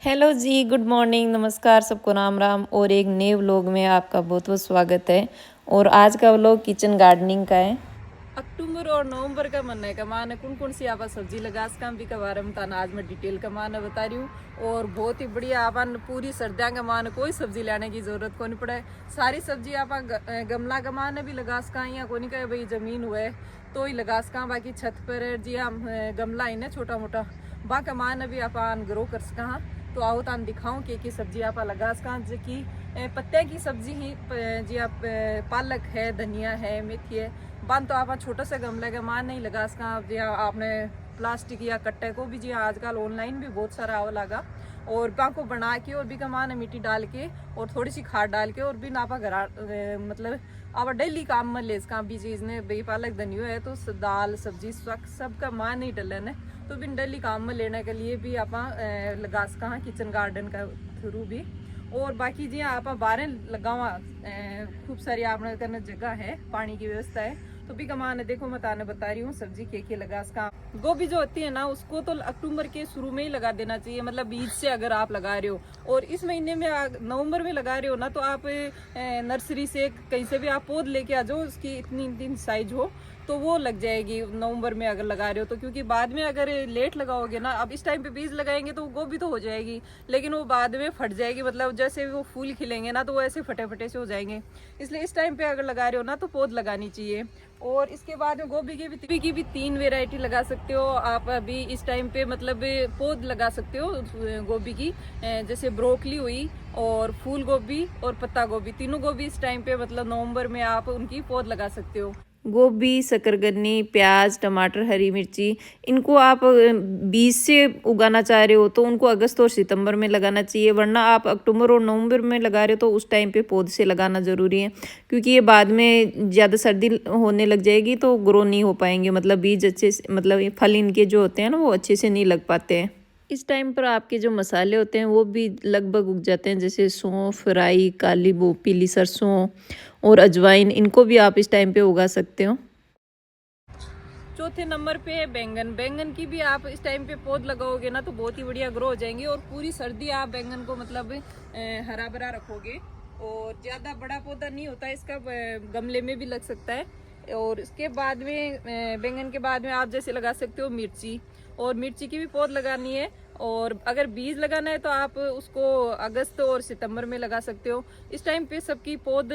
Hello जी, good morning, नमस्कार, सबको राम राम। और एक नए व्लॉग में आपका बहुत बहुत स्वागत है। और आज का व्लॉग किचन गार्डनिंग का है। अक्टूबर और नवंबर का मन है कमान कौन कौन सी आप सब्जी लगा काम भी के बारे में ताना आज मैं डिटेल का मान बता रही हूँ। और बहुत ही बढ़िया आपन पूरी सर्दियाँ का मान कोई सब्जी लाने की जरूरत को नहीं पड़े। सारी सब्जी आप गमला का मान भी लगा सका या को नहीं कहे भाई जमीन हुए तो ही लगा सका। बाकी छत पर जी हम गमला ही ना छोटा मोटा बाका मान भी आप ग्रो कर सका। तो आओ तान दिखाऊं कि सब्जी आप लगा सका की पत्ते की सब्जी ही जी आप पालक है, धनिया है, मेथी है। बन तो आप छोटा सा गमला का मान नहीं लगा सका। जी आपने प्लास्टिक या कट्टे को भी जी आजकल ऑनलाइन भी बहुत सारा आवा लगा। और पा को बना के और भी कमान मिट्टी डाल के और थोड़ी सी खाद डाल के और भी नापा घर मतलब आप डेली काम में ले सका भी चीज़ ने भाई पालक धनिया है तो दाल सब्जी सबका मान नहीं डलन है। तो बिन डेली काम में लेने के लिए भी आप लगा सका किचन गार्डन का थ्रू भी। और बाकी जी आप बाहर लगावा खूब सारी आपने करने जगह है, पानी की व्यवस्था है। तो भी कमान देखो मैं ताने बता रही हूँ सब्जी के लगा सका। गोभी जो होती है ना उसको तो अक्टूबर के शुरू में ही लगा देना चाहिए, मतलब बीज से अगर आप लगा रहे हो। और इस महीने में नवंबर में लगा रहे हो ना तो आप नर्सरी से कहीं से भी आप पौध लेके आ जाओ, उसकी इतनी साइज हो तो वो लग जाएगी नवंबर में अगर लगा रहे हो तो। क्योंकि बाद में अगर लेट लगाओगे ना, अब इस टाइम पे बीज लगाएंगे तो गोभी तो हो जाएगी लेकिन वो बाद में फट जाएगी, मतलब जैसे वो फूल खिलेंगे ना तो वो ऐसे फटे फटे से हो जाएंगे। इसलिए इस टाइम पे अगर लगा रहे हो ना तो पौध लगानी चाहिए। और इसके बाद में गोभी की भी 3 वेराइटी लगा सकते हो आप अभी इस टाइम पे, मतलब पौध लगा सकते हो गोभी की। जैसे ब्रोकली हुई और फूल गोभी और पत्ता गोभी, तीनों गोभी इस टाइम पे मतलब नवंबर में आप उनकी पौध लगा सकते हो। गोभी, शकरकंदी, प्याज, टमाटर, हरी मिर्ची, इनको आप बीज से उगाना चाह रहे हो तो उनको अगस्त और सितंबर में लगाना चाहिए। वरना आप अक्टूबर और नवंबर में लगा रहे हो तो उस टाइम पे पौध से लगाना ज़रूरी है। क्योंकि ये बाद में ज़्यादा सर्दी होने लग जाएगी तो ग्रो नहीं हो पाएंगे, मतलब बीज अच्छे से, मतलब फल इनके जो होते हैं ना वो अच्छे से नहीं लग पाते हैं। इस टाइम पर आपके जो मसाले होते हैं वो भी लगभग उग जाते हैं, जैसे सौंफ, राई, काली पीली सरसों और अजवाइन, इनको भी आप इस टाइम पे उगा सकते हो। चौथे नंबर पे है बैंगन। बैंगन की भी आप इस टाइम पे पौध लगाओगे ना तो बहुत ही बढ़िया ग्रो हो जाएंगे। और पूरी सर्दी आप बैंगन को मतलब हरा भरा रखोगे। और ज़्यादा बड़ा पौधा नहीं होता इसका, गमले में भी लग सकता है। और इसके बाद में बैंगन के बाद में आप जैसे लगा सकते हो मिर्ची, और मिर्ची की भी पौध लगानी है। और अगर बीज लगाना है तो आप उसको अगस्त और सितंबर में लगा सकते हो। इस टाइम पे सबकी पौध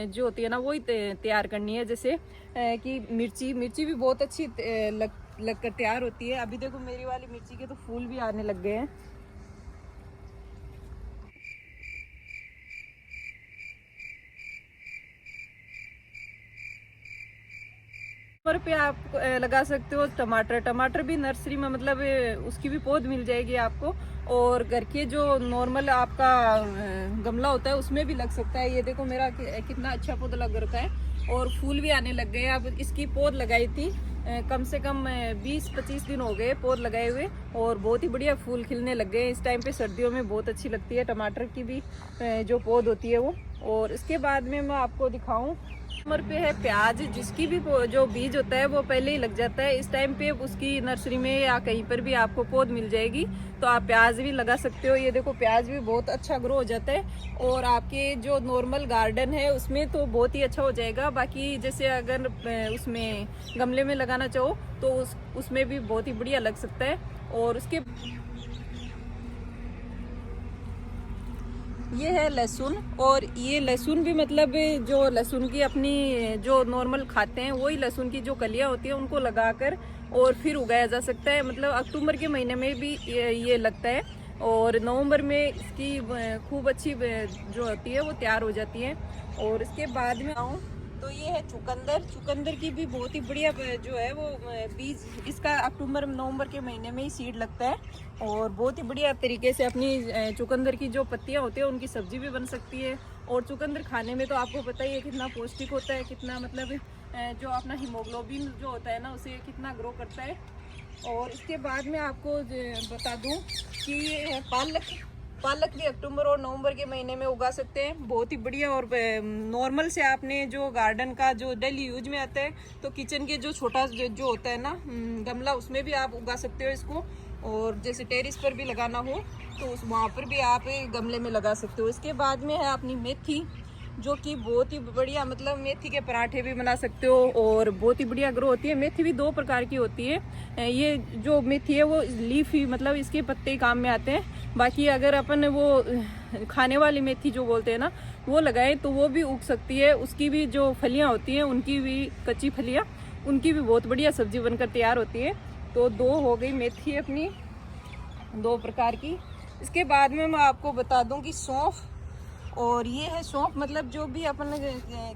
जो होती है ना वही तैयार करनी है। जैसे कि मिर्ची भी बहुत अच्छी लग कर तैयार होती है। अभी देखो मेरी वाली मिर्ची के तो फूल भी आने लग गए हैं। पर पे आप लगा सकते हो टमाटर। टमाटर भी नर्सरी में मतलब उसकी भी पौध मिल जाएगी आपको। और घर के जो नॉर्मल आपका गमला होता है उसमें भी लग सकता है। ये देखो मेरा कितना अच्छा पौधा लग रखा है और फूल भी आने लग गए। अब इसकी पौध लगाई थी कम से कम 20-25 दिन हो गए पौध लगाए हुए, और बहुत ही बढ़िया फूल खिलने लग गए। इस टाइम पे सर्दियों में बहुत अच्छी लगती है टमाटर की भी जो पौध होती है वो। और इसके बाद में मैं आपको दिखाऊं, नंबर पे है प्याज, जिसकी भी जो बीज होता है वो पहले ही लग जाता है। इस टाइम पे उसकी नर्सरी में या कहीं पर भी आपको पौध मिल जाएगी तो आप प्याज भी लगा सकते हो। ये देखो प्याज भी बहुत अच्छा ग्रो हो जाता है और आपके जो नॉर्मल गार्डन है उसमें तो बहुत ही अच्छा हो जाएगा। बाकी जैसे अगर उसमें गमले में लगाना चाहो तो उसमें भी बहुत ही बढ़िया लग सकता है। और उसके ये है लहसुन, और ये लहसुन भी मतलब जो लहसुन की अपनी जो नॉर्मल खाते हैं वही लहसुन की जो कलियां होती है उनको लगाकर और फिर उगाया जा सकता है। मतलब अक्टूबर के महीने में भी ये लगता है और नवंबर में इसकी खूब अच्छी जो होती है वो तैयार हो जाती है। और इसके बाद में आऊँ तो ये है चुकंदर। चुकंदर की भी बहुत ही बढ़िया जो है वो बीज, इसका अक्टूबर नवंबर के महीने में ही सीड लगता है। और बहुत ही बढ़िया तरीके से अपनी चुकंदर की जो पत्तियां होती है उनकी सब्जी भी बन सकती है। और चुकंदर खाने में तो आपको पता ही है कितना पौष्टिक होता है, कितना मतलब जो अपना हीमोग्लोबिन जो होता है ना उसे कितना ग्रो करता है। और इसके बाद में आपको बता दूं कि ये पालक। पालक भी अक्टूबर और नवंबर के महीने में उगा सकते हैं, बहुत ही बढ़िया। और नॉर्मल से आपने जो गार्डन का जो डेली यूज में आता है तो किचन के जो छोटा जो होता है ना गमला उसमें भी आप उगा सकते हो इसको। और जैसे टेरिस पर भी लगाना हो तो उस वहाँ पर भी आप गमले में लगा सकते हो। इसके बाद में है अपनी मेथी, जो कि बहुत ही बढ़िया, मतलब मेथी के पराठे भी बना सकते हो और बहुत ही बढ़िया ग्रो होती है। मेथी भी 2 प्रकार की होती है। ये जो मेथी है वो लीफ ही, मतलब इसके पत्ते ही काम में आते हैं। बाकी अगर अपन वो खाने वाली मेथी जो बोलते हैं ना, वो लगाएं तो वो भी उग सकती है। उसकी भी जो फलियाँ होती हैं, उनकी भी कच्ची फलियाँ, उनकी भी बहुत बढ़िया सब्जी बनकर तैयार होती है। तो 2 हो गई मेथी अपनी 2 प्रकार की। इसके बाद में मैं आपको बता दूं कि सौंफ, और ये है सौंफ, मतलब जो भी अपन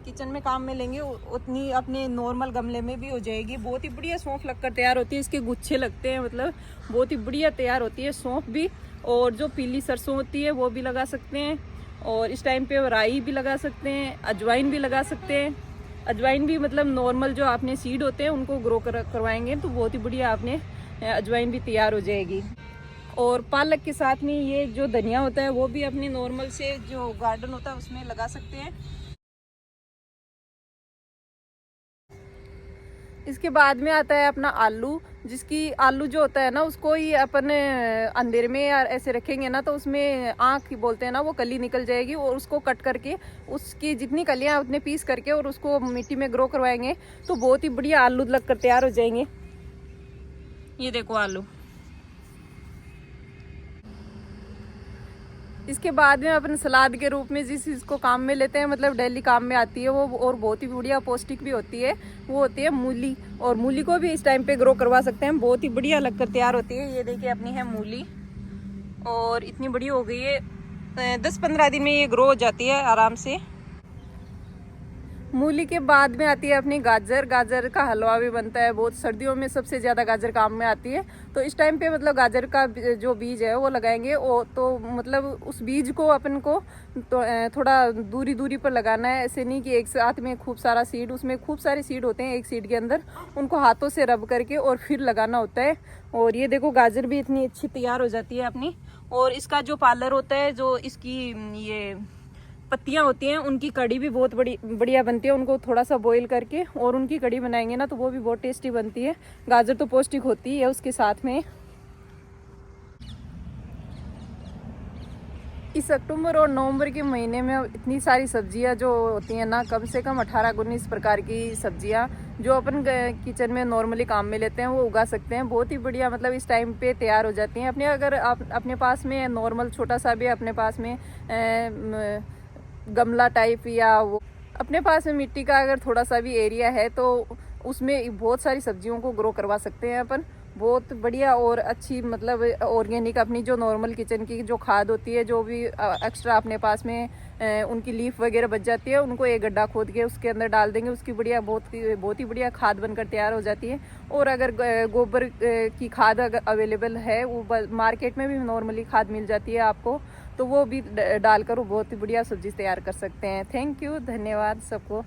किचन में काम में लेंगे उतनी अपने नॉर्मल गमले में भी हो जाएगी। बहुत ही बढ़िया सौंफ लगकर तैयार होती है, इसके गुच्छे लगते हैं, मतलब बहुत ही बढ़िया तैयार होती है सौंफ भी। और जो पीली सरसों होती है वो भी लगा सकते हैं, और इस टाइम पे राई भी लगा सकते हैं, अजवाइन भी लगा सकते हैं। अजवाइन भी मतलब नॉर्मल जो आपने सीड होते हैं उनको ग्रो करवाएंगे तो बहुत ही बढ़िया आपने अजवाइन भी तैयार हो जाएगी। और पालक के साथ में ये जो धनिया होता है वो भी अपने नॉर्मल से जो गार्डन होता है उसमें लगा सकते हैं। इसके बाद में आता है अपना आलू, जिसकी आलू जो होता है ना उसको ही अपन अंधेरे में या ऐसे रखेंगे ना तो उसमें आँख बोलते हैं ना, वो कली निकल जाएगी। और उसको कट करके उसकी जितनी कलियाँ उतने पीस करके और उसको मिट्टी में ग्रो करवाएंगे तो बहुत ही बढ़िया आलू लगकर तैयार हो जाएंगे। ये देखो आलू। इसके बाद में अपन सलाद के रूप में जिस चीज़ को काम में लेते हैं, मतलब डेली काम में आती है वो, और बहुत ही बढ़िया पौष्टिक भी होती है, वो होती है मूली। और मूली को भी इस टाइम पे ग्रो करवा सकते हैं, बहुत ही बढ़िया लगकर तैयार होती है। ये देखिए अपनी है मूली, और इतनी बड़ी हो गई है, 10-15 दिन में ये ग्रो हो जाती है आराम से। मूली के बाद में आती है अपनी गाजर। गाजर का हलवा भी बनता है, बहुत सर्दियों में सबसे ज़्यादा गाजर काम में आती है। तो इस टाइम पे मतलब गाजर का जो बीज है वो लगाएंगे, और तो मतलब उस बीज को अपन को तो थोड़ा दूरी दूरी पर लगाना है। ऐसे नहीं कि एक साथ में खूब सारा सीड, उसमें खूब सारे सीड होते हैं एक सीड के अंदर, उनको हाथों से रब करके और फिर लगाना होता है। और ये देखो गाजर भी इतनी अच्छी तैयार हो जाती है अपनी। और इसका जो पार्लर होता है, जो इसकी ये पत्तियां होती हैं, उनकी कड़ी भी बहुत बढ़िया बनती है। उनको थोड़ा सा बॉईल करके और उनकी कड़ी बनाएंगे ना तो वो भी बहुत टेस्टी बनती है। गाजर तो पौष्टिक होती है उसके साथ में। इस अक्टूबर और नवंबर के महीने में इतनी सारी सब्जियां जो होती हैं ना, कम से कम 18-19 प्रकार की सब्जियां जो अपन किचन में नॉर्मली काम में लेते हैं वो उगा सकते हैं। बहुत ही बढ़िया, मतलब इस टाइम पे तैयार हो जाती हैं अपने। अगर आप अपने पास में नॉर्मल छोटा सा भी अपने पास में गमला टाइप, या वो अपने पास में मिट्टी का अगर थोड़ा सा भी एरिया है तो उसमें बहुत सारी सब्जियों को ग्रो करवा सकते हैं अपन, बहुत बढ़िया और अच्छी। मतलब ऑर्गेनिक अपनी जो नॉर्मल किचन की जो खाद होती है, जो भी एक्स्ट्रा अपने पास में उनकी लीफ वगैरह बच जाती है, उनको एक गड्ढा खोद के उसके अंदर डाल देंगे, उसकी बढ़िया बहुत ही बढ़िया खाद बनकर तैयार हो जाती है। और अगर गोबर की खाद अगर अवेलेबल है, वो मार्केट में भी नॉर्मली खाद मिल जाती है आपको, तो वो भी डालकर वो बहुत ही बढ़िया सब्जी तैयार कर सकते हैं। थैंक यू, धन्यवाद सबको।